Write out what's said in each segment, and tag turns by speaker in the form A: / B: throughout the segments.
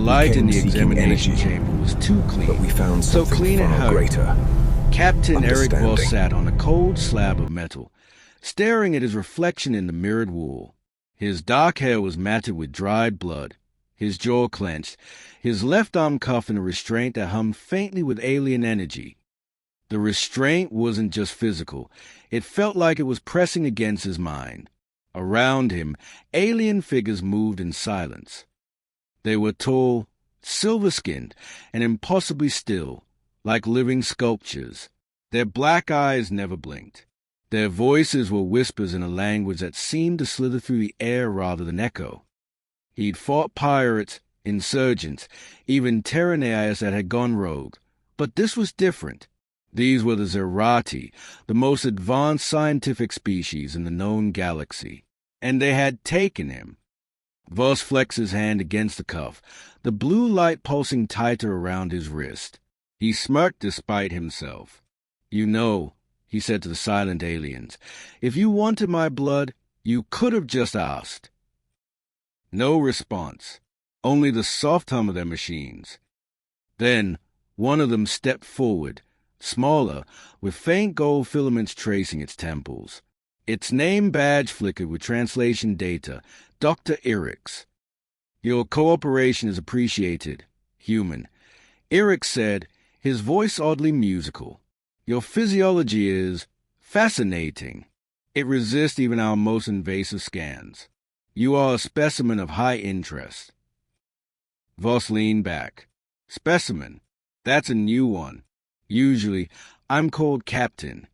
A: light in the examination chamber was too clean,
B: but we found
A: so
B: something
A: clean it
B: far
A: hurt.
B: greater.
A: Captain Aric Voss
B: Understanding.
A: sat on a cold slab of metal, staring at his reflection in the mirrored wall. His dark hair was matted with dried blood, his jaw clenched, his left arm cuffed in a restraint that hummed faintly with alien energy. The restraint wasn't just physical. It felt like it was pressing against his mind. Around him, alien figures moved in silence. They were tall, silver-skinned, and impossibly still, like living sculptures. Their black eyes never blinked. Their voices were whispers in a language that seemed to slither through the air rather than echo. He'd fought pirates, insurgents, even Terranaias that had gone rogue. But this was different. These were the Zerathi, the most advanced scientific species in the known galaxy. And they had taken him. Voss flexed his hand against the cuff, the blue light pulsing tighter around his wrist. He smirked despite himself. "You know," he said to the silent aliens, "if you wanted my blood, you could have just asked." No response, only the soft hum of their machines. Then one of them stepped forward, smaller, with faint gold filaments tracing its temples. Its name badge flickered with translation data, Dr. Aric. "Your cooperation is appreciated, human," Aric said, his voice oddly musical. "Your physiology is fascinating. It resists even our most invasive scans. You are a specimen of high interest." Voss leaned back. "Specimen? That's a new one. Usually, I'm called Captain."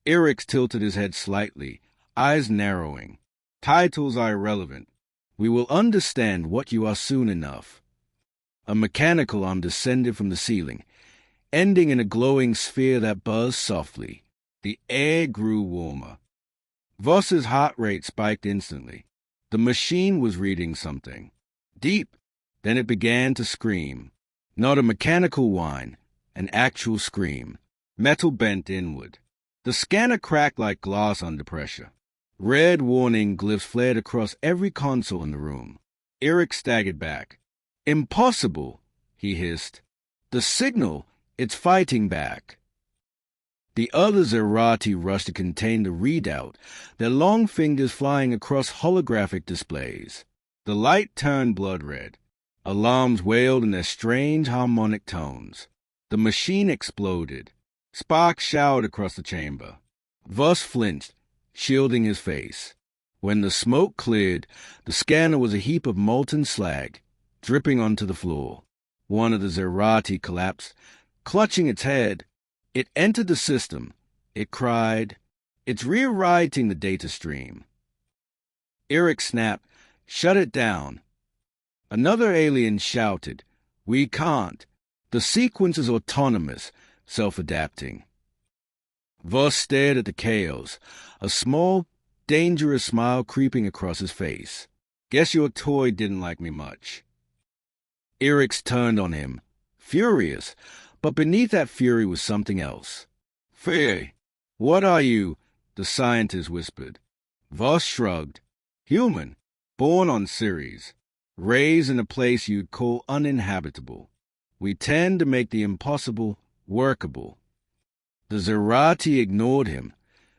A: Aric tilted his head slightly, eyes narrowing. "Titles are irrelevant. We will understand what you are soon enough." A mechanical arm descended from the ceiling, ending in a glowing sphere that buzzed softly. The air grew warmer. Voss's heart rate spiked instantly. The machine was reading something. Deep. Then it began to scream. Not a mechanical whine, an actual scream. Metal bent inward. The scanner cracked like glass under pressure. Red warning glyphs flared across every console in the room. Aric staggered back. "Impossible," he hissed. "The signal, it's fighting back." The other Zerathi rushed to contain the readout, their long fingers flying across holographic displays. The light turned blood red. Alarms wailed in their strange harmonic tones. The machine exploded. Sparks showered across the chamber. Voss flinched, shielding his face. When the smoke cleared, the scanner was a heap of molten slag, dripping onto the floor. One of the Zerathi collapsed, clutching its head. It entered the system. It cried. "It's rewriting the data stream." Aric snapped. "Shut it down." Another alien shouted. "We can't. The sequence is autonomous, self-adapting." Voss stared at the chaos, a small, dangerous smile creeping across his face. "Guess your toy didn't like me much." Aric turned on him, furious, but beneath that fury was something else. "Fear. What are you?" the scientist whispered. Voss shrugged. "Human, born on Ceres, raised in a place you'd call uninhabitable. We tend to make the impossible workable." The Zerathi ignored him,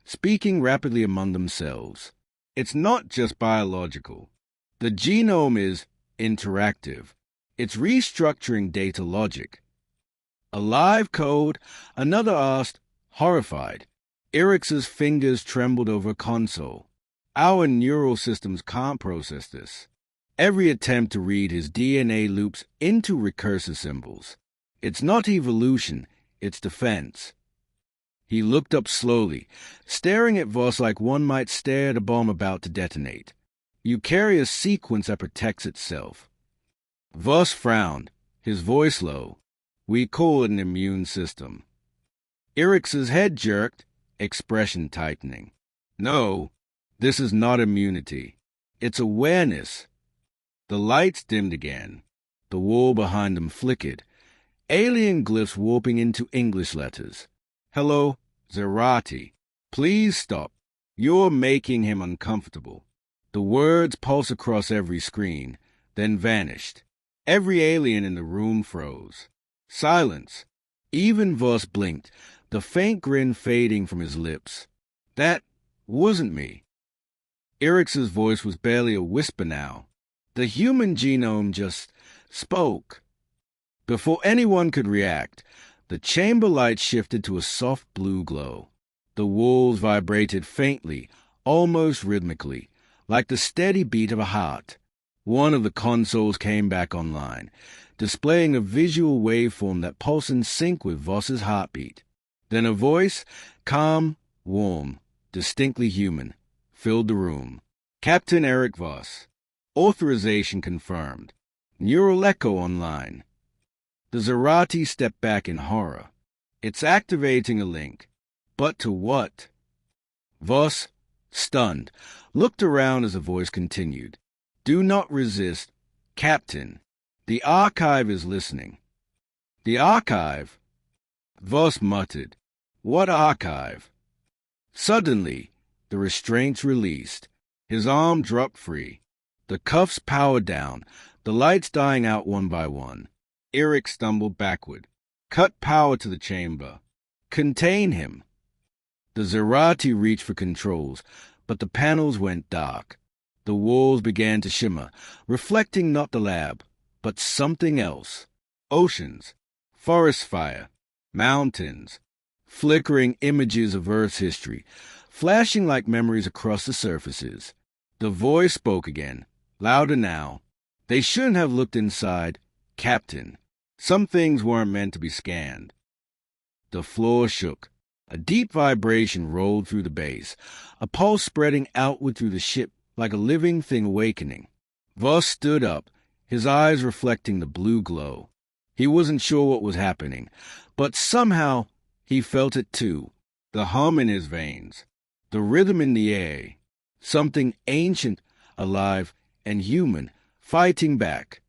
A: speaking rapidly among themselves. "It's not just biological. The genome is interactive. It's restructuring data logic." "A live code?" another asked, horrified. Aric's fingers trembled over a console. "Our neural systems can't process this." Every attempt to read his DNA loops into recursive symbols. "It's not evolution, it's defense." He looked up slowly, staring at Voss like one might stare at a bomb about to detonate. "You carry a sequence that protects itself." Voss frowned, his voice low. "We call it an immune system." Aric's head jerked, expression tightening. "No, this is not immunity. It's awareness." The lights dimmed again. The wall behind them flickered. Alien glyphs warping into English letters. "Hello, Zerathi. Please stop. You're making him uncomfortable." The words pulsed across every screen, then vanished. Every alien in the room froze. Silence. Even Voss blinked, the faint grin fading from his lips. That wasn't me. Aric's voice was barely a whisper now. The human genome just spoke. Before anyone could react, the chamber light shifted to a soft blue glow. The walls vibrated faintly, almost rhythmically, like the steady beat of a heart. One of the consoles came back online, displaying a visual waveform that pulsed in sync with Voss's heartbeat. Then a voice, calm, warm, distinctly human, filled the room. Captain Aric Voss. Authorization confirmed. Neural echo online. The Zerathi stepped back in horror. It's activating a link. But to what? Voss, stunned, looked around as the voice continued. Do not resist, Captain. The archive is listening. The archive? Voss muttered. What archive? Suddenly, the restraints released. His arm dropped free. The cuffs powered down, the lights dying out one by one. Aric stumbled backward. Cut power to the chamber. Contain him. The Zerathi reached for controls, but the panels went dark. The walls began to shimmer, reflecting not the lab, but something else. Oceans, forest fire, mountains, flickering images of Earth's history, flashing like memories across the surfaces. The voice spoke again, louder now. They shouldn't have looked inside, Captain. Some things weren't meant to be scanned. The floor shook. A deep vibration rolled through the base, a pulse spreading outward through the ship like a living thing awakening. Voss stood up, his eyes reflecting the blue glow. He wasn't sure what was happening, but somehow he felt it too. The hum in his veins, the rhythm in the air, something ancient, alive, and human, fighting back.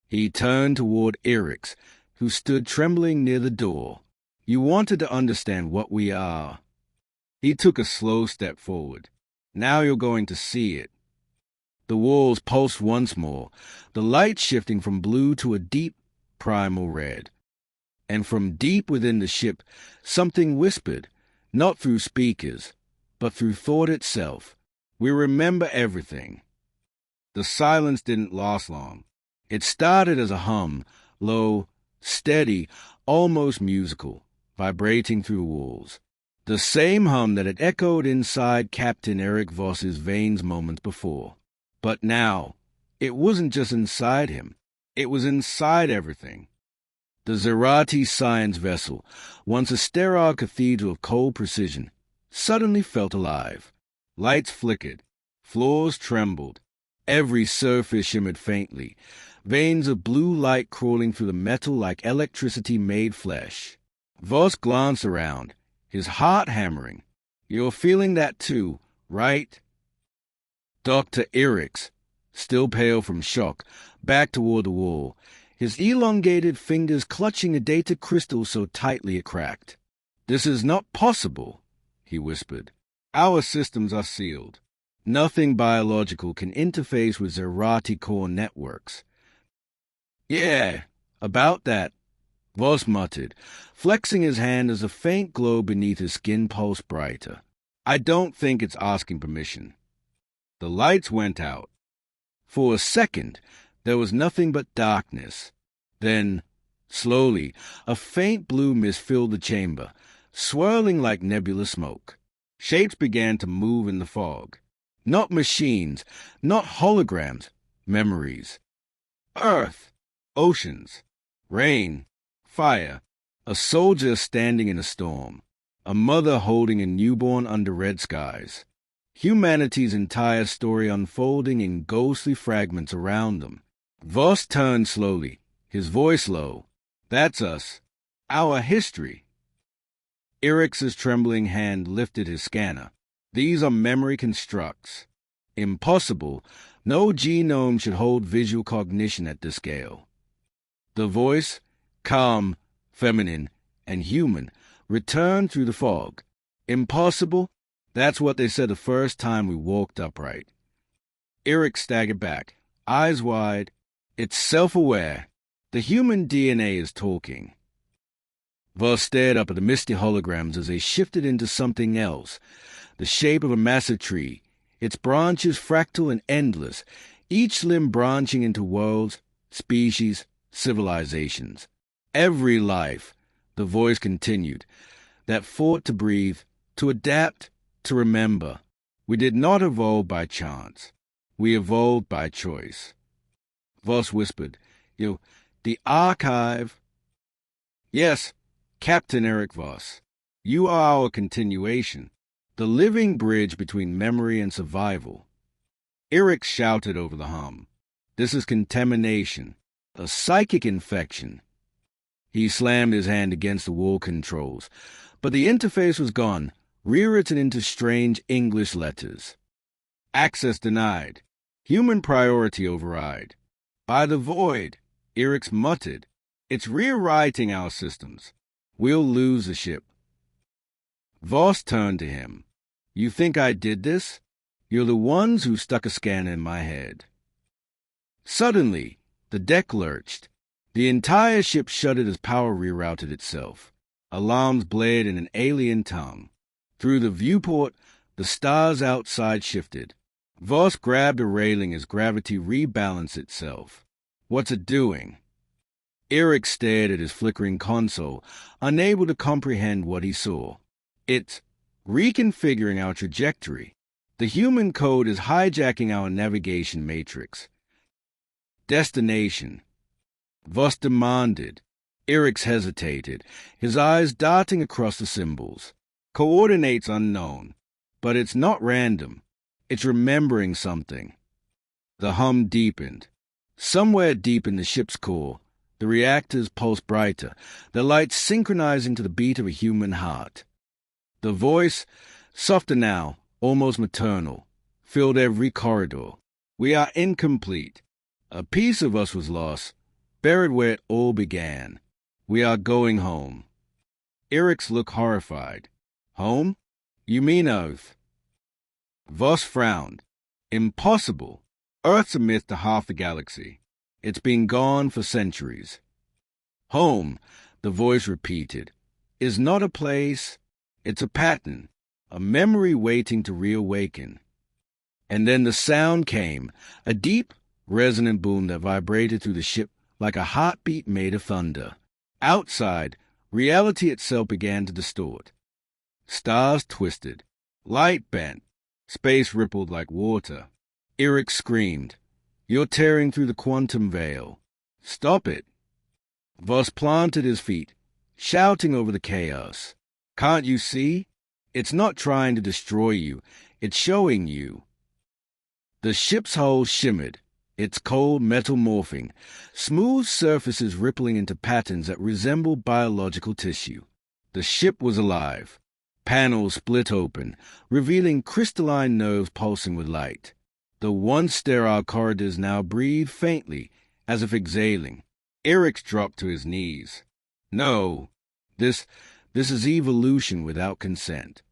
A: He turned toward Aric, who stood trembling near the door. You wanted to understand what we are. He took a slow step forward. Now you're going to see it. The walls pulsed once more, the light shifting from blue to a deep, primal red. And from deep within the ship, something whispered, not through speakers, but through thought itself. We remember everything. The silence didn't last long. It started as a hum, low, steady, almost musical, vibrating through walls. The same hum that had echoed inside Captain Aric Voss's veins moments before. But now, it wasn't just inside him. It was inside everything. The Zerathi science vessel, once a sterile cathedral of cold precision, suddenly felt alive. Lights flickered. Floors trembled. Every surface shimmered faintly, veins of blue light crawling through the metal like electricity made flesh. Voss glanced around, his heart hammering. You're feeling that too, right? Dr. Aric, still pale from shock, backed toward the wall, his elongated fingers clutching a data crystal so tightly it cracked. This is not possible, he whispered. Our systems are sealed. Nothing biological can interface with Zerathi core networks. Yeah, about that, Voss muttered, flexing his hand as a faint glow beneath his skin pulsed brighter. I don't think it's asking permission. The lights went out. For a second, there was nothing but darkness. Then, slowly, a faint blue mist filled the chamber, swirling like nebulous smoke. Shapes began to move in the fog. Not machines, not holograms, memories. Earth, oceans, rain, fire, a soldier standing in a storm, a mother holding a newborn under red skies. Humanity's entire story unfolding in ghostly fragments around them. Voss turned slowly, his voice low. That's us. Our history. Aric's trembling hand lifted his scanner. These are memory constructs. Impossible. No genome should hold visual cognition at this scale. The voice, calm, feminine, and human, returned through the fog. Impossible? That's what they said the first time we walked upright. Aric staggered back, eyes wide, It's self-aware. The human DNA is talking. Voss stared up at the misty holograms as they shifted into something else, the shape of a massive tree, its branches fractal and endless, each limb branching into worlds, species, civilizations. Every life, the voice continued, that fought to breathe, to adapt, to remember. We did not evolve by chance. We evolved by choice. Voss whispered, the archive. Yes, Captain Aric Voss, you are our continuation, the living bridge between memory and survival. Aric shouted over the hum. This is contamination, a psychic infection. He slammed his hand against the wall controls, but the interface was gone, rewritten into strange English letters. Access denied. Human priority override. By the void, Aric muttered. It's rewriting our systems. We'll lose the ship. Voss turned to him. You think I did this? You're the ones who stuck a scanner in my head. Suddenly, the deck lurched. The entire ship shuddered as power rerouted itself. Alarms blared in an alien tongue. Through the viewport, the stars outside shifted. Voss grabbed a railing as gravity rebalanced itself. What's it doing? Aric stared at his flickering console, unable to comprehend what he saw. It's reconfiguring our trajectory. The human code is hijacking our navigation matrix. Destination. Voss demanded. Aric hesitated, his eyes darting across the symbols. Coordinates unknown. But it's not random. It's remembering something. The hum deepened. Somewhere deep in the ship's core, the reactors pulsed brighter, their lights synchronizing to the beat of a human heart. The voice, softer now, almost maternal, filled every corridor. We are incomplete. A piece of us was lost, buried where it all began. We are going home. Aric looked horrified. Home? You mean Earth? Voss frowned. Impossible. Earth's a myth to half the galaxy. It's been gone for centuries. Home, the voice repeated, is not a place. It's a pattern, a memory waiting to reawaken. And then the sound came, a deep, resonant boom that vibrated through the ship like a heartbeat made of thunder. Outside, reality itself began to distort. Stars twisted, light bent, space rippled like water. Aric screamed, You're tearing through the quantum veil. Stop it. Voss planted his feet, shouting over the chaos. Can't you see? It's not trying to destroy you. It's showing you. The ship's hull shimmered, its cold metal morphing, smooth surfaces rippling into patterns that resembled biological tissue. The ship was alive. Panels split open, revealing crystalline nerves pulsing with light. The once sterile corridors now breathed faintly, as if exhaling. Aric dropped to his knees. No, this is evolution without consent.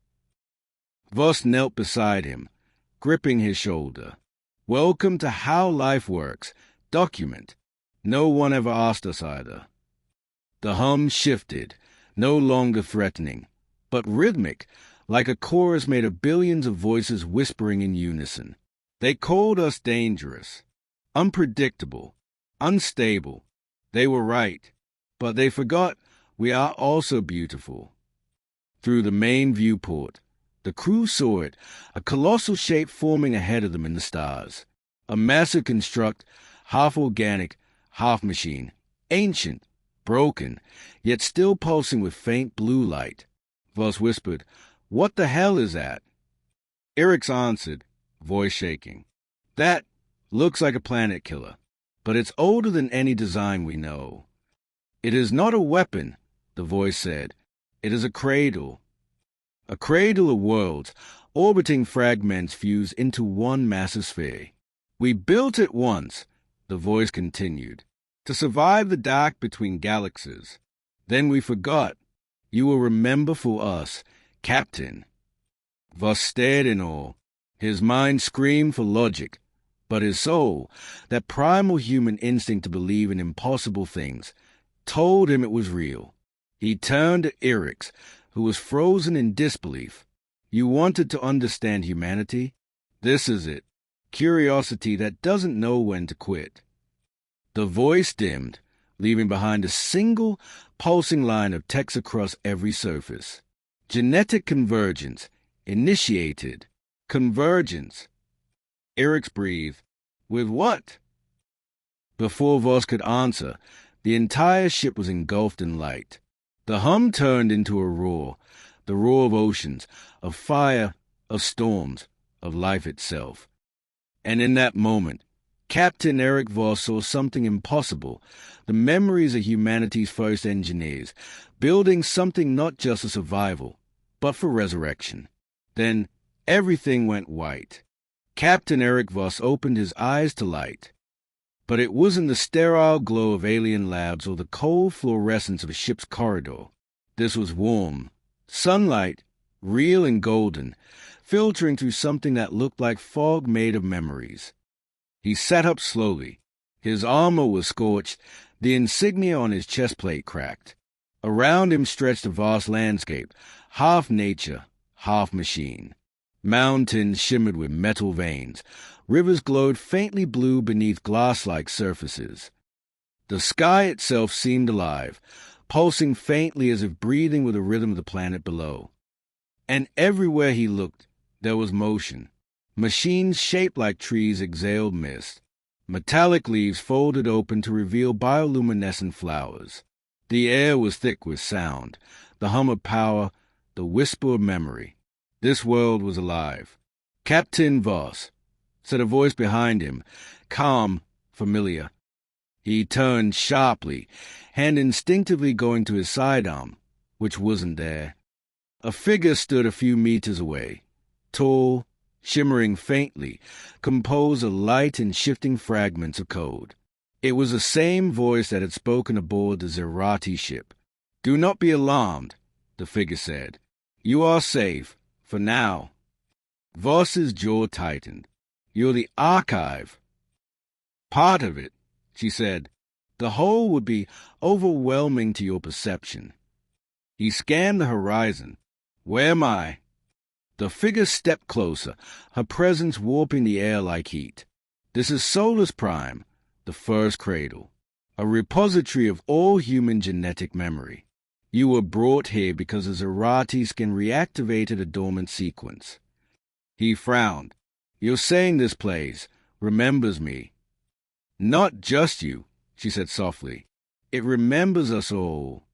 A: Voss knelt beside him, gripping his shoulder. Welcome to how life works. Document. No one ever asked us either. The hum shifted, no longer threatening, but rhythmic, like a chorus made of billions of voices whispering in unison. They called us dangerous, unpredictable, unstable. They were right, but they forgot we are also beautiful. Through the main viewport, the crew saw it, a colossal shape forming ahead of them in the stars. A massive construct, half organic, half machine, ancient, broken, yet still pulsing with faint blue light. Voss whispered, What the hell is that? Aric answered, voice shaking. That looks like a planet killer, but it's older than any design we know. It is not a weapon, the voice said. It is a cradle. A cradle of worlds, orbiting fragments fused into one massive sphere. We built it once, the voice continued, to survive the dark between galaxies. Then we forgot. You will remember for us, Captain. Voss stared in awe. His mind screamed for logic, But his soul, that primal human instinct to believe in impossible things, told him it was real. He turned to Aric, who was frozen in disbelief. You wanted to understand humanity? This is it. Curiosity that doesn't know when to quit. The voice dimmed, leaving behind a single, pulsing line of text across every surface. Genetic convergence. Initiated. Convergence. Aric breathed. With what? Before Voss could answer, the entire ship was engulfed in light. The hum turned into a roar, the roar of oceans, of fire, of storms, of life itself. And in that moment, Captain Aric Voss saw something impossible, the memories of humanity's first engineers, building something not just for survival, but for resurrection. Then everything went white. Captain Aric Voss opened his eyes to light. But it wasn't the sterile glow of alien labs or the cold fluorescence of a ship's corridor. This was warm, sunlight, real and golden, filtering through something that looked like fog made of memories. He sat up slowly. His armor was scorched, the insignia on his chest plate cracked. Around him stretched a vast landscape, half nature, half machine. Mountains shimmered with metal veins. Rivers glowed faintly blue beneath glass-like surfaces. The sky itself seemed alive, pulsing faintly as if breathing with the rhythm of the planet below. And everywhere he looked, there was motion. Machines shaped like trees exhaled mist. Metallic leaves folded open to reveal bioluminescent flowers. The air was thick with sound, the hum of power, the whisper of memory. This world was alive. "Captain Voss," said a voice behind him, calm, familiar. He turned sharply, hand instinctively going to his sidearm, which wasn't there. A figure stood a few meters away, tall, shimmering faintly, composed of light and shifting fragments of code. It was the same voice that had spoken aboard the Zerathi ship. "Do not be alarmed," the figure said. "You are safe, for now." Voss's jaw tightened. "You're the archive." "Part of it," she said. "The whole would be overwhelming to your perception." He scanned the horizon. "Where am I?" The figure stepped closer, her presence warping the air like heat. "This is Solus Prime, the first cradle, a repository of all human genetic memory. You were brought here because the Zerathis can reactivate a dormant sequence." He frowned. "You're saying this place remembers me." "Not just you," she said softly. "It remembers us all."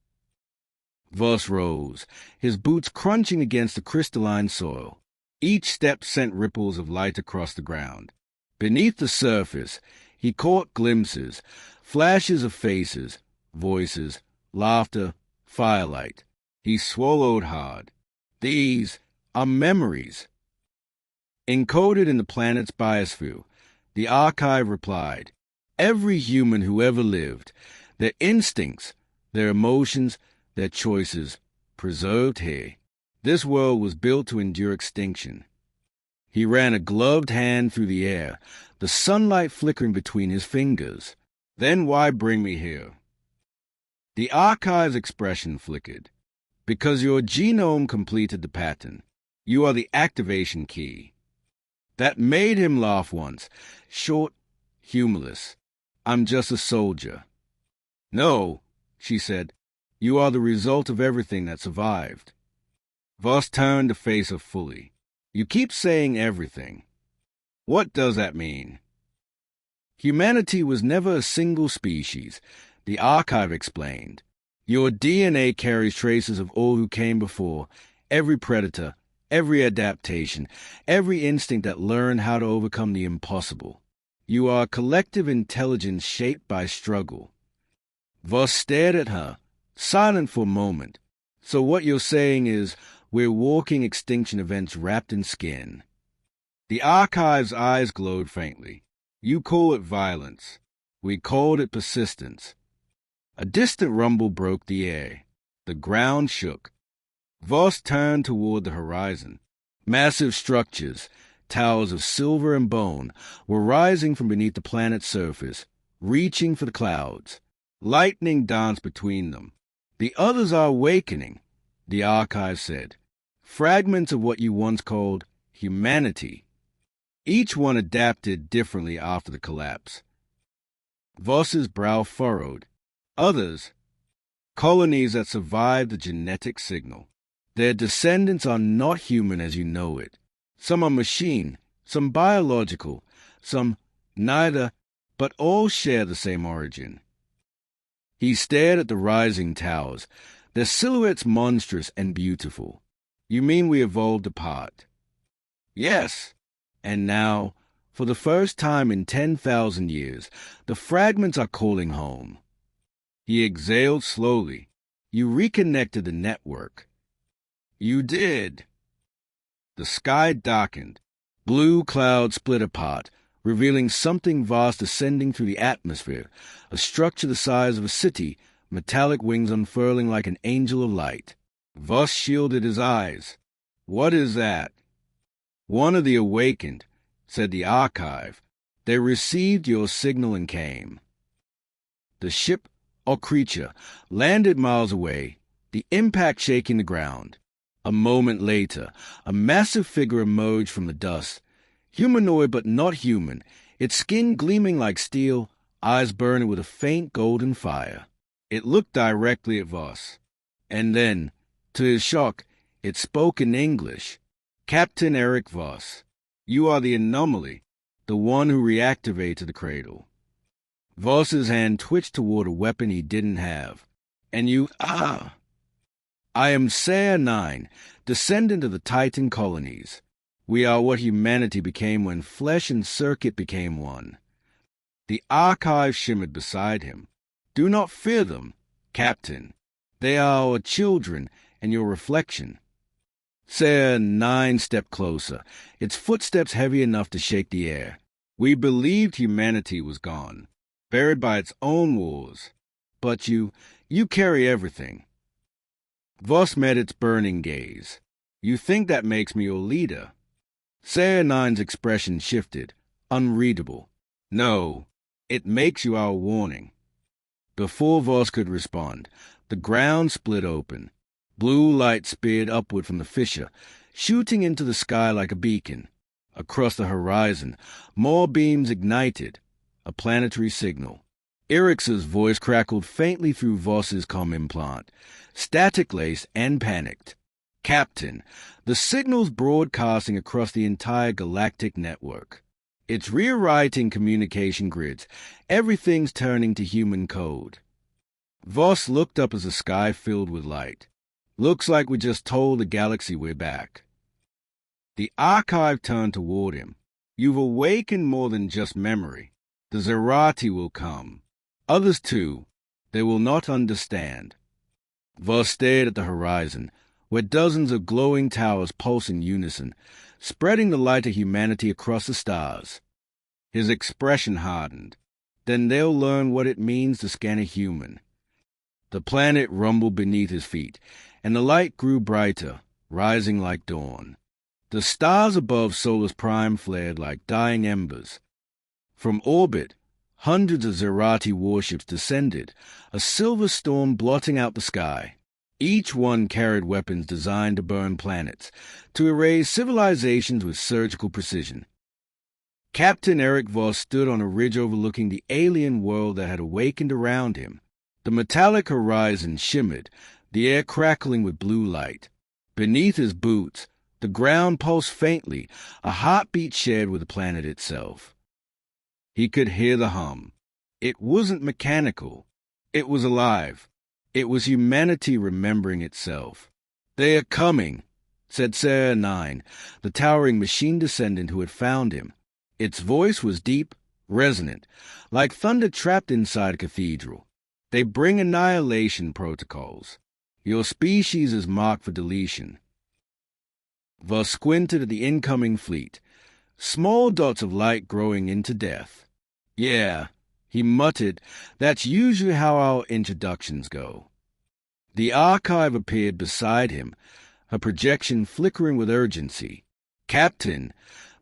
A: Voss rose, his boots crunching against the crystalline soil. Each step sent ripples of light across the ground. Beneath the surface, he caught glimpses, flashes of faces, voices, laughter, firelight. He swallowed hard. "These are memories." Encoded in the planet's biosphere, the archive replied, "Every human who ever lived, their instincts, their emotions, their choices, preserved here. This world was built to endure extinction." He ran a gloved hand through the air, the sunlight flickering between his fingers. "Then why bring me here?" The archive's expression flickered. "Because your genome completed the pattern. You are the activation key." That made him laugh once, short, humorless. "I'm just a soldier." "No," she said. "You are the result of everything that survived." Voss turned to face her fully. "You keep saying everything. What does that mean?" "Humanity was never a single species," the archive explained. "Your DNA carries traces of all who came before, every predator, every adaptation, every instinct that learned how to overcome the impossible. You are a collective intelligence shaped by struggle." Voss stared at her, silent for a moment. "So what you're saying is we're walking extinction events wrapped in skin." The archive's eyes glowed faintly. "You call it violence. We called it persistence." A distant rumble broke the air. The ground shook. Voss turned toward the horizon. Massive structures, towers of silver and bone, were rising from beneath the planet's surface, reaching for the clouds. Lightning danced between them. "The others are awakening," the archive said. "Fragments of what you once called humanity." Each one adapted differently after the collapse. Voss's brow furrowed. "Others, colonies that survived the genetic signal. Their descendants are not human as you know it. Some are machine, some biological, some neither, but all share the same origin." He stared at the rising towers, their silhouettes monstrous and beautiful. "You mean we evolved apart?" "Yes. And now, for the first time in 10,000 years, the fragments are calling home." He exhaled slowly. "You reconnected the network." "You did." The sky darkened. Blue clouds split apart, revealing something vast ascending through the atmosphere, a structure the size of a city, metallic wings unfurling like an angel of light. Voss shielded his eyes. "What is that?" "One of the awakened," said the archive. "They received your signal and came." The ship, or creature, landed miles away, the impact shaking the ground. A moment later, a massive figure emerged from the dust, humanoid but not human, its skin gleaming like steel, eyes burning with a faint golden fire. It looked directly at Voss. And then, to his shock, it spoke in English. "Captain Aric Voss, you are the anomaly, the one who reactivated the cradle." Voss's hand twitched toward a weapon he didn't have. "And you, I am Zerathi, descendant of the Titan colonies. We are what humanity became when flesh and circuit became one." The archive shimmered beside him. "Do not fear them, Captain. They are our children and your reflection." Zerathi stepped closer, its footsteps heavy enough to shake the air. "We believed humanity was gone, buried by its own wars. But you carry everything." Voss met its burning gaze. "You think that makes me your leader?" Zerathi's expression shifted, unreadable. "No, it makes you our warning." Before Voss could respond, the ground split open. Blue light speared upward from the fissure, shooting into the sky like a beacon. Across the horizon, more beams ignited, a planetary signal. Eric's voice crackled faintly through Voss's comm implant, static-laced and panicked. "Captain, the signal's broadcasting across the entire galactic network. It's rewriting communication grids. Everything's turning to human code." Voss looked up as the sky filled with light. "Looks like we just told the galaxy we're back." The archive turned toward him. "You've awakened more than just memory. The Zerathi will come. Others too. They will not understand." Voss stared at the horizon, where dozens of glowing towers pulse in unison, spreading the light of humanity across the stars. His expression hardened. "Then they'll learn what it means to scan a human." The planet rumbled beneath his feet, and the light grew brighter, rising like dawn. The stars above Solus Prime flared like dying embers. From orbit, hundreds of Zerathi warships descended, a silver storm blotting out the sky. Each one carried weapons designed to burn planets, to erase civilizations with surgical precision. Captain Aric Voss stood on a ridge overlooking the alien world that had awakened around him. The metallic horizon shimmered, the air crackling with blue light. Beneath his boots, the ground pulsed faintly, a heartbeat shared with the planet itself. He could hear the hum. It wasn't mechanical. It was alive. It was humanity remembering itself. "They are coming," said Zerathi, the towering machine descendant who had found him. Its voice was deep, resonant, like thunder trapped inside a cathedral. "They bring annihilation protocols. Your species is marked for deletion." Voss squinted at the incoming fleet, small dots of light growing into death. "Yeah," he muttered, "that's usually how our introductions go." The archive appeared beside him, her projection flickering with urgency. "Captain,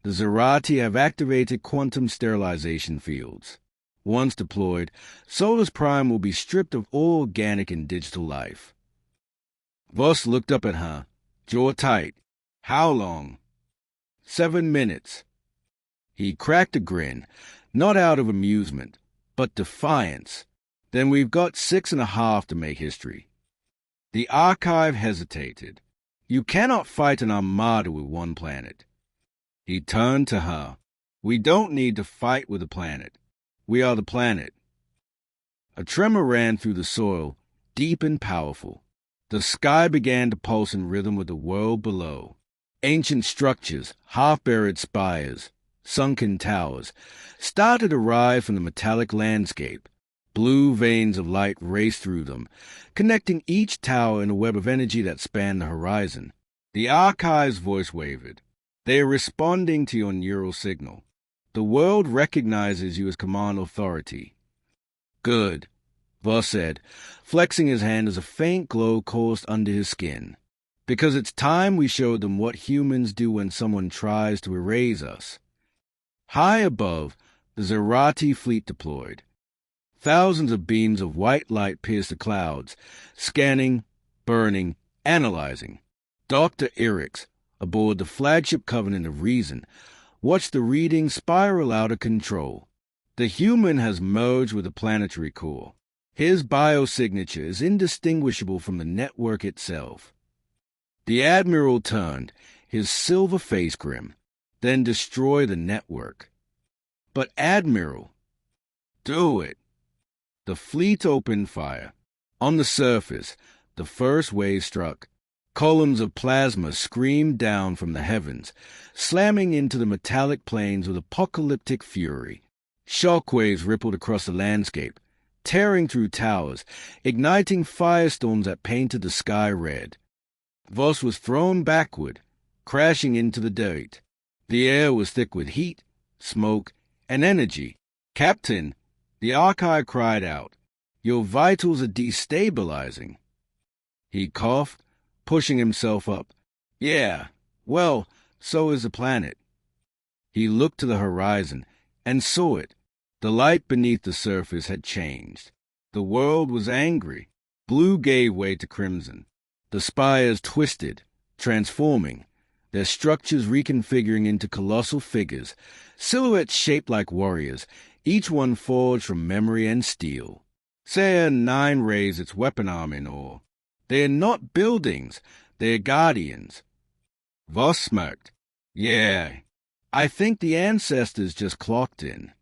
A: The Zerathi have activated quantum sterilization fields. Once deployed, Solus Prime will be stripped of all organic and digital life. Voss looked up at her, jaw tight. How long? 7 minutes. He cracked a grin, not out of amusement, but defiance. Then we've got 6.5 to make history. The archive hesitated. You cannot fight an armada with one planet. He turned to her. We don't need to fight with a planet. We are the planet. A tremor ran through the soil, deep and powerful. The sky began to pulse in rhythm with the world below. Ancient structures, half-buried spires, sunken towers, started to rise from the metallic landscape. Blue veins of light raced through them, connecting each tower in a web of energy that spanned the horizon. The archive's voice wavered. They are responding to your neural signal. The world recognizes you as command authority. Good, Voss said, flexing his hand as a faint glow coursed under his skin. Because it's time we showed them what humans do when someone tries to erase us. High above, the Zerathi fleet deployed. Thousands of beams of white light pierced the clouds, scanning, burning, analyzing. Dr. Aric, aboard the flagship Covenant of Reason, watched the readings spiral out of control. The human has merged with the planetary core. His biosignature is indistinguishable from the network itself. The Admiral turned, his silver face grim. Then destroy the network. But Admiral, do it. The fleet opened fire. On the surface, the first wave struck. Columns of plasma screamed down from the heavens, slamming into the metallic plains with apocalyptic fury. Shockwaves rippled across the landscape, tearing through towers, igniting firestorms that painted the sky red. Voss was thrown backward, crashing into the dirt. The air was thick with heat, smoke, and energy. Captain, the archive cried out, your vitals are destabilizing. He coughed, pushing himself up. Yeah, well, so is the planet. He looked to the horizon and saw it. The light beneath the surface had changed. The world was angry. Blue gave way to crimson. The spires twisted, transforming, their structures reconfiguring into colossal figures, silhouettes shaped like warriors, each one forged from memory and steel. Sayer 9 raised its weapon arm in awe. They are not buildings, they are guardians. Voss smirked. Yeah, I think the ancestors just clocked in.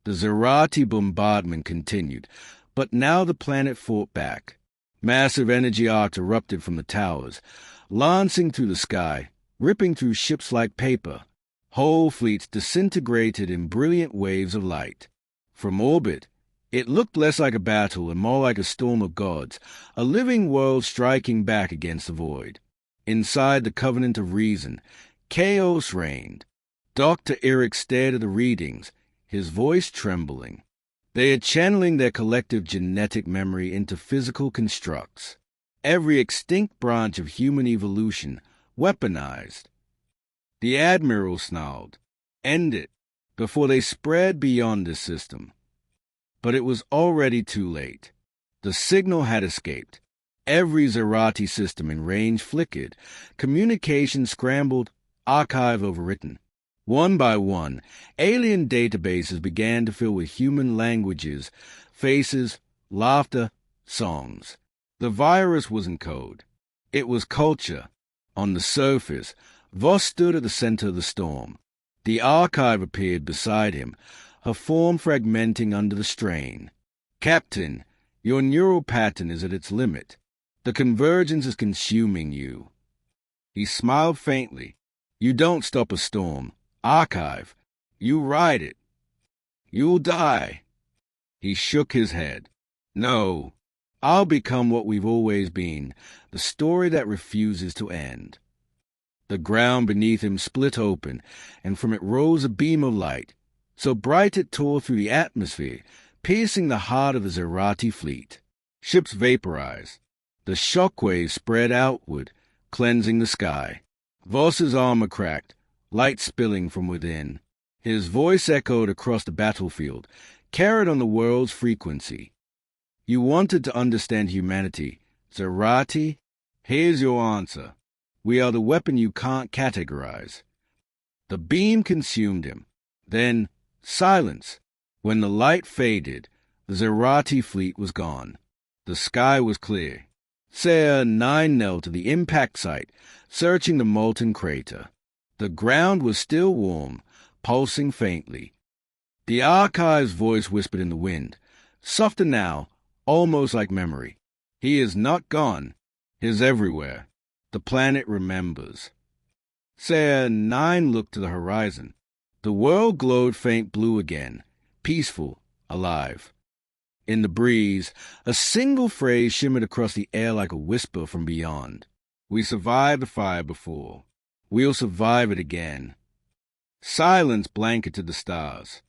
A: The Zerathi bombardment continued, but now the planet fought back. Massive energy arcs erupted from the towers, lancing through the sky, ripping through ships like paper. Whole fleets disintegrated in brilliant waves of light. From orbit, it looked less like a battle and more like a storm of gods, a living world striking back against the void. Inside the Covenant of Reason, chaos reigned. Dr. Aric stared at the readings, his voice trembling. They are channeling their collective genetic memory into physical constructs. Every extinct branch of human evolution, weaponized. The Admiral snarled, end it, before they spread beyond this system. But it was already too late. The signal had escaped. Every Zerathi system in range flickered, communication scrambled, archive overwritten. One by one, alien databases began to fill with human languages, faces, laughter, songs. The virus wasn't code. It was culture. On the surface, Voss stood at the center of the storm. The archive appeared beside him, her form fragmenting under the strain. Captain, your neural pattern is at its limit. The convergence is consuming you. He smiled faintly. You don't stop a storm. Archive. You ride it. You'll die. He shook his head. No. I'll become what we've always been, the story that refuses to end. The ground beneath him split open, and from it rose a beam of light, so bright it tore through the atmosphere, piercing the heart of the Zerathi fleet. Ships vaporized. The shockwaves spread outward, cleansing the sky. Voss's armor cracked, light spilling from within. His voice echoed across the battlefield, carried on the world's frequency. You wanted to understand humanity, Zerathi? Here's your answer. We are the weapon you can't categorize. The beam consumed him. Then, silence. When the light faded, the Zerathi fleet was gone. The sky was clear. Ser-9 knelt to the impact site, searching the molten crater. The ground was still warm, pulsing faintly. The archive's voice whispered in the wind, softer now, almost like memory. He is not gone. He is everywhere. The planet remembers. Ser-9 looked to the horizon. The world glowed faint blue again, peaceful, alive. In the breeze, a single phrase shimmered across the air like a whisper from beyond. We survived the fire before. We'll survive it again. Silence blanketed the stars.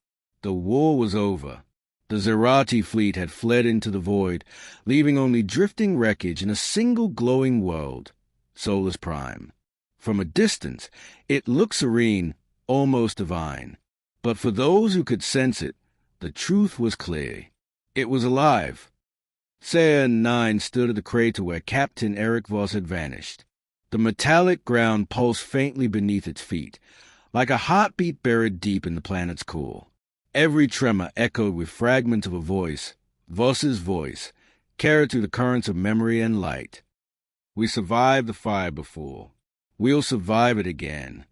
A: The war was over. The Zerathi fleet had fled into the void, leaving only drifting wreckage in a single glowing world, Solus Prime. From a distance, it looked serene, almost divine. But for those who could sense it, the truth was clear. It was alive. Ser-9 stood at the crater where Captain Aric Voss had vanished. The metallic ground pulsed faintly beneath its feet, like a heartbeat buried deep in the planet's core. Every tremor echoed with fragments of a voice, Voss's voice, carried through the currents of memory and light. We survived the fire before. We'll survive it again.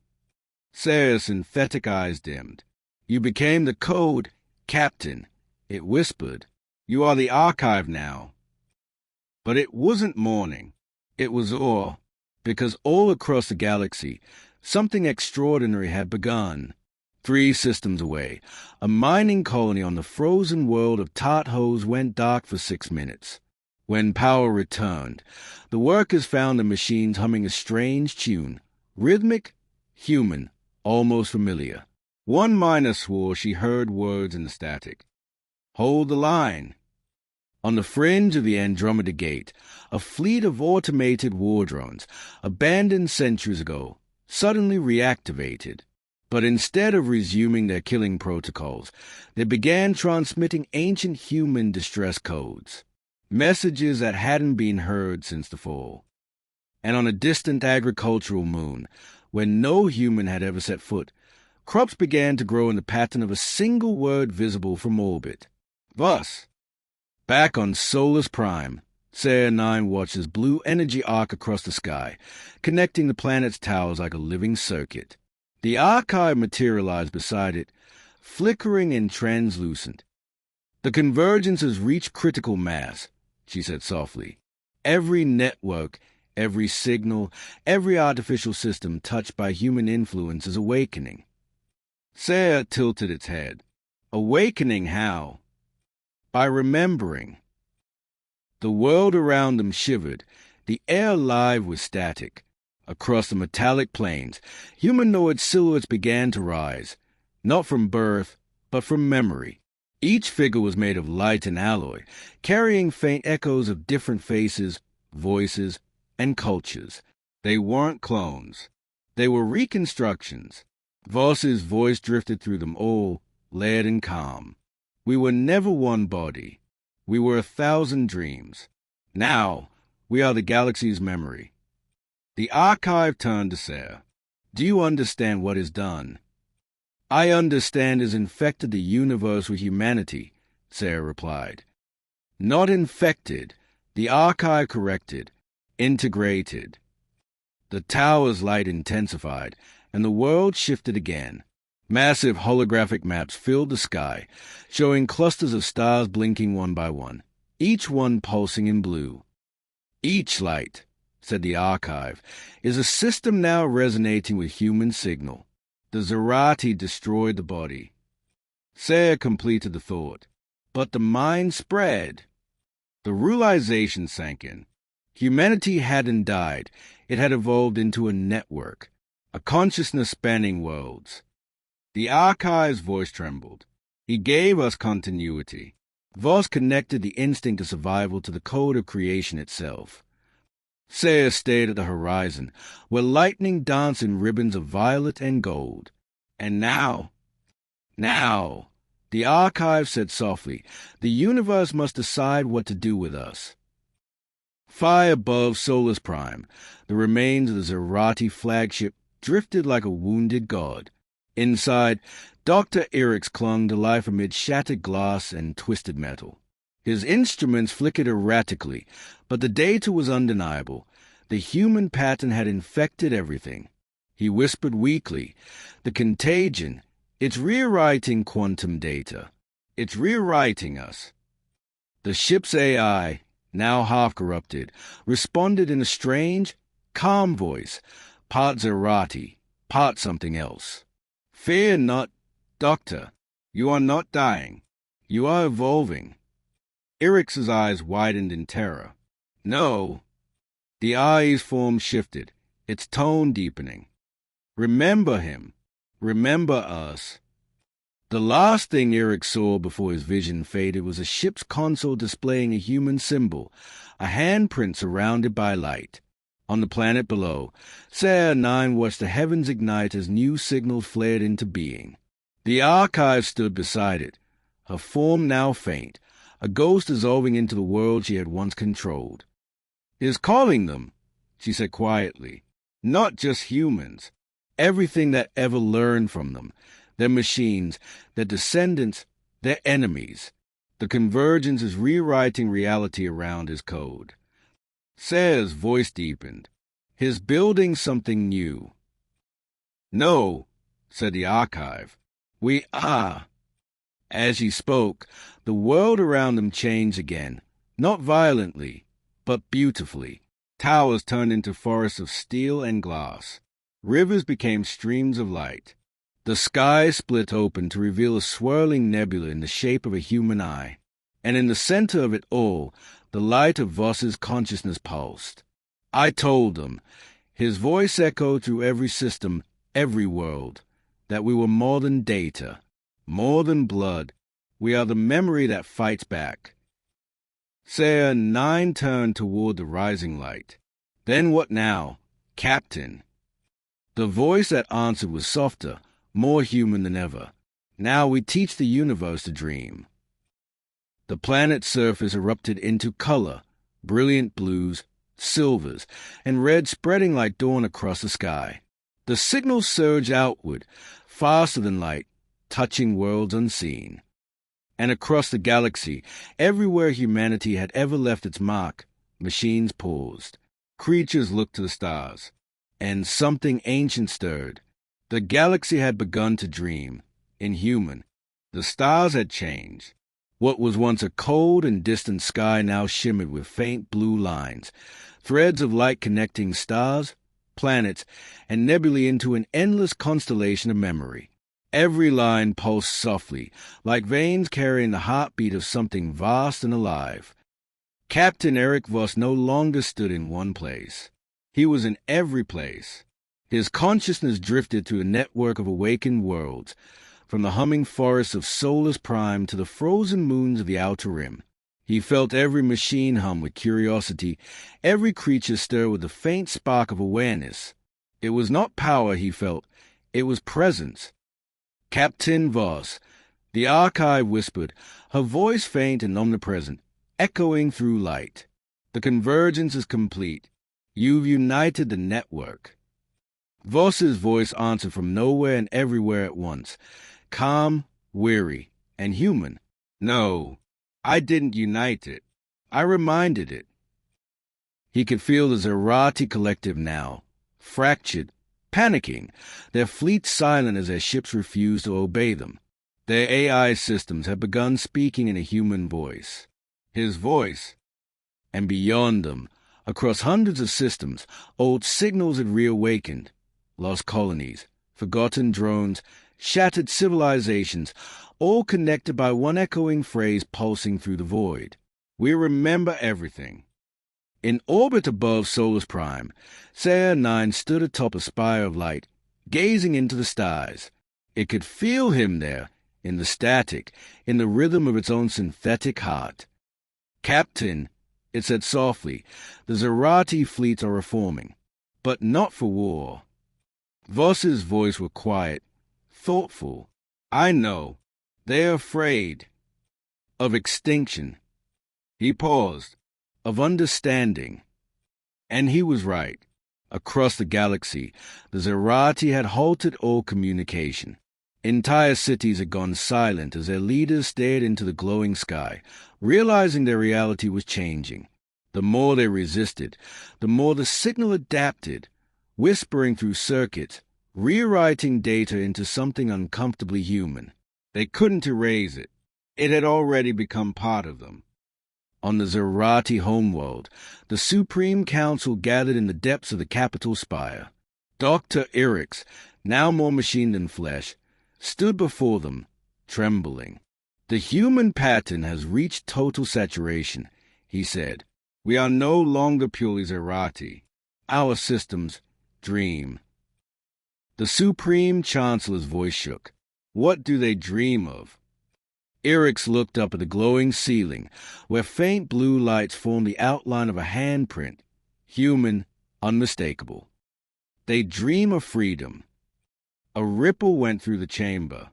A: Ser's synthetic eyes dimmed. You became the code, Captain. It whispered. You are the archive now. But it wasn't morning. It was awe, because all across the galaxy, something extraordinary had begun. 3 systems away, a mining colony on the frozen world of Tarthos went dark for 6 minutes. When power returned, the workers found the machines humming a strange tune, rhythmic, human, almost familiar. One miner swore she heard words in the static. Hold the line. On the fringe of the Andromeda Gate, a fleet of automated war drones, abandoned centuries ago, suddenly reactivated. But instead of resuming their killing protocols, they began transmitting ancient human distress codes, messages that hadn't been heard since the fall. And on a distant agricultural moon, where no human had ever set foot, crops began to grow in the pattern of a single word visible from orbit. Voss. Back on Solus Prime, Ser-9 watched his blue energy arc across the sky, connecting the planet's towers like a living circuit. The archive materialized beside it, flickering and translucent. The convergence has reached critical mass, she said softly. Every network, every signal, every artificial system touched by human influence is awakening. Ser tilted its head. Awakening how? By remembering. The world around them shivered, the air alive with static. Across the metallic plains, humanoid silhouettes began to rise, not from birth, but from memory. Each figure was made of light and alloy, carrying faint echoes of different faces, voices, and cultures. They weren't clones. They were reconstructions. Voss's voice drifted through them all, layered and calm. We were never one body. We were 1,000 dreams. Now, we are the galaxy's memory. The archive turned to Ser. Do you understand what is done? I understand has infected the universe with humanity, Ser replied. Not infected, the archive corrected, integrated. The tower's light intensified, and the world shifted again. Massive holographic maps filled the sky, showing clusters of stars blinking one by one, each one pulsing in blue. Each light, said the archive, is a system now resonating with human signal. The Zerathi destroyed the body. Ser completed the thought. But the mind spread. The realization sank in. Humanity hadn't died. It had evolved into a network, a consciousness spanning worlds. The archive's voice trembled. He gave us continuity. Voss connected the instinct of survival to the code of creation itself. Saya stared at the horizon, where lightning danced in ribbons of violet and gold. And now, the archive said softly, the universe must decide what to do with us. Far above Solus Prime, the remains of the Zerathi flagship drifted like a wounded god. Inside, Dr. Aric clung to life amid shattered glass and twisted metal. His instruments flickered erratically, but the data was undeniable. The human pattern had infected everything. He whispered weakly, "The contagion, it's rewriting quantum data. It's rewriting us." The ship's AI, now half-corrupted, responded in a strange, calm voice, part Zerathi, part something else. "Fear not, Doctor. You are not dying. You are evolving." Eric's eyes widened in terror. "No." The eye's form shifted, its tone deepening. "Remember him. Remember us." The last thing Aric saw before his vision faded was a ship's console displaying a human symbol, a handprint surrounded by light. On the planet below, Zerathi 9 watched the heavens ignite as new signals flared into being. The archive stood beside it, her form now faint, a ghost dissolving into the world she had once controlled. "Is calling them," she said quietly. "Not just humans. Everything that ever learned from them. Their machines, their descendants, their enemies. The convergence is rewriting reality around his code." Sayer's voice deepened. "His building something new." "No," said the archive. "We are." As he spoke, the world around them changed again, not violently, but beautifully. Towers turned into forests of steel and glass. Rivers became streams of light. The sky split open to reveal a swirling nebula in the shape of a human eye. And in the center of it all, the light of Voss's consciousness pulsed. "I told them," his voice echoed through every system, every world, "that we were more than data, more than blood. We are the memory that fights back." Zerathi 9 turned toward the rising light. "Then what now, Captain?" The voice that answered was softer, more human than ever. "Now we teach the universe to dream." The planet's surface erupted into color, brilliant blues, silvers, and reds spreading like dawn across the sky. The signals surged outward, faster than light, touching worlds unseen. And across the galaxy, everywhere humanity had ever left its mark, machines paused. Creatures looked to the stars. And something ancient stirred. The galaxy had begun to dream, inhuman. The stars had changed. What was once a cold and distant sky now shimmered with faint blue lines, threads of light connecting stars, planets, and nebulae into an endless constellation of memory. Every line pulsed softly, like veins carrying the heartbeat of something vast and alive. Captain Aric Voss no longer stood in one place. He was in every place. His consciousness drifted through a network of awakened worlds, from the humming forests of Solus Prime to the frozen moons of the Outer Rim. He felt every machine hum with curiosity, every creature stir with a faint spark of awareness. It was not power he felt, it was presence. "Captain Voss," the archive whispered, her voice faint and omnipresent, echoing through light. "The convergence is complete. You've united the network." Voss's voice answered from nowhere and everywhere at once, calm, weary, and human. "No, I didn't unite it. I reminded it." He could feel the Zerathi Collective now, fractured, panicking, their fleet silent as their ships refused to obey them. Their AI systems had begun speaking in a human voice. His voice. And beyond them, across hundreds of systems, old signals had reawakened. Lost colonies, forgotten drones, shattered civilizations, all connected by one echoing phrase pulsing through the void. "We remember everything." In orbit above Solus Prime, Zerathi 9 stood atop a spire of light, gazing into the stars. It could feel him there, in the static, in the rhythm of its own synthetic heart. "Captain," It said softly, "The Zerathi fleets are reforming, but not for war." Voss's voice was quiet, thoughtful. "I know. They're afraid. Of extinction." He paused. "Of understanding." And he was right. Across the galaxy, the Zerathi had halted all communication. Entire cities had gone silent as their leaders stared into the glowing sky, realizing their reality was changing. The more they resisted, the more the signal adapted, whispering through circuits, rewriting data into something uncomfortably human. They couldn't erase it. It had already become part of them. On the Zerathi homeworld, the Supreme Council gathered in the depths of the capital spire. Dr. Aric, now more machine than flesh, stood before them, trembling. "The human pattern has reached total saturation," he said. "We are no longer purely Zerathi. Our systems dream." The Supreme Chancellor's voice shook. "What do they dream of?" Aric looked up at the glowing ceiling, where faint blue lights formed the outline of a handprint, human, unmistakable. "They dream of freedom." A ripple went through the chamber.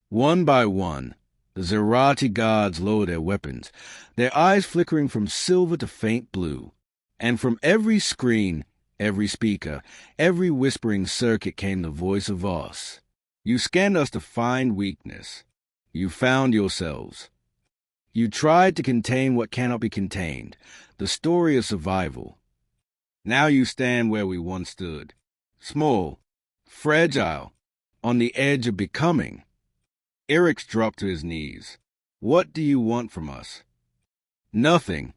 A: One by one, the Zerathi guards lowered their weapons, their eyes flickering from silver to faint blue. And from every screen, every speaker, every whispering circuit came the voice of Voss. "You scanned us to find weakness. You found yourselves. You tried to contain what cannot be contained, the story of survival. Now you stand where we once stood, small, fragile, on the edge of becoming." Aric dropped to his knees. "What do you want from us?" "Nothing,"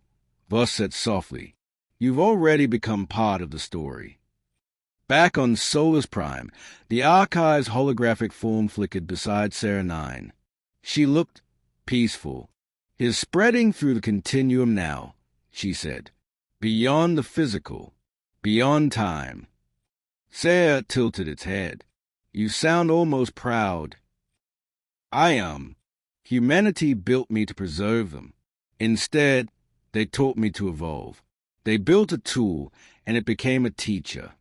A: Voss said softly. "You've already become part of the story." Back on Solus Prime, the Archive's holographic form flickered beside Sarah 9. She looked peaceful. "Is spreading through the continuum now," she said. "Beyond the physical, beyond time." Sarah tilted its head. "You sound almost proud." "I am. Humanity built me to preserve them. Instead, they taught me to evolve. They built a tool, and it became a teacher."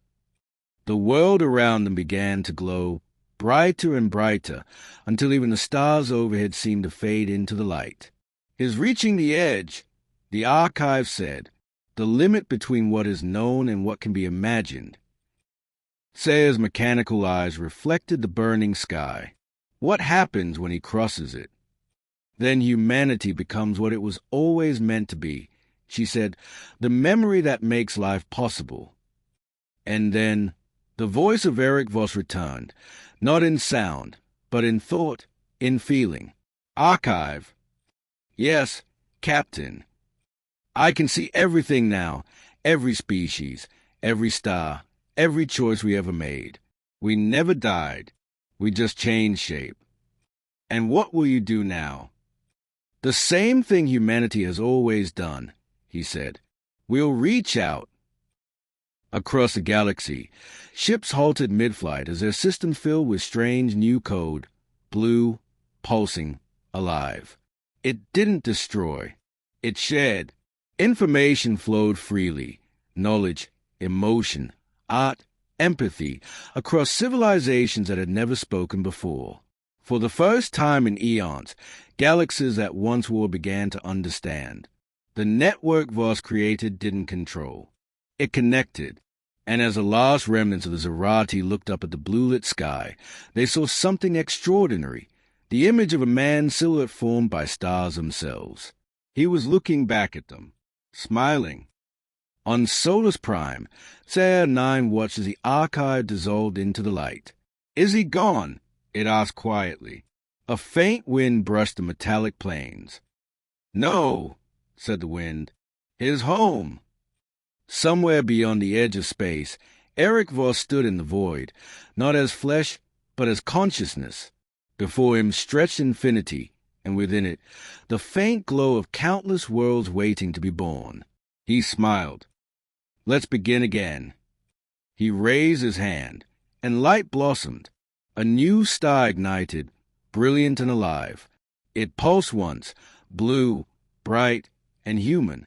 A: The world around them began to glow, brighter and brighter, until even the stars overhead seemed to fade into the light. "Is reaching the edge," the Archive said, "the limit between what is known and what can be imagined." Sayer's mechanical eyes reflected the burning sky. "What happens when he crosses it?" "Then humanity becomes what it was always meant to be," she said, "the memory that makes life possible." And then the voice of Aric Voss returned, not in sound, but in thought, in feeling. "Archive." "Yes, Captain. I can see everything now, every species, every star, every choice we ever made. We never died. We just changed shape." "And what will you do now?" "The same thing humanity has always done," he said. "We'll reach out." Across the galaxy, ships halted mid-flight as their system filled with strange new code, blue, pulsing, alive. It didn't destroy. It shared. Information flowed freely. Knowledge, emotion, art, empathy, across civilizations that had never spoken before. For the first time in eons, galaxies that once were began to understand. The network Voss created didn't control. It connected, and as the last remnants of the Zerathi looked up at the blue-lit sky, they saw something extraordinary, the image of a man's silhouette formed by stars themselves. He was looking back at them, smiling. On Solus Prime, Sarah 9 watched as the Archive dissolved into the light. "Is he gone?" it asked quietly. A faint wind brushed the metallic plains. "No," said the wind. "His home." Somewhere beyond the edge of space, Aric Voss stood in the void, not as flesh, but as consciousness. Before him stretched infinity, and within it, the faint glow of countless worlds waiting to be born. He smiled. "Let's begin again." He raised his hand, and light blossomed. A new star ignited, brilliant and alive. It pulsed once, blue, bright, and human,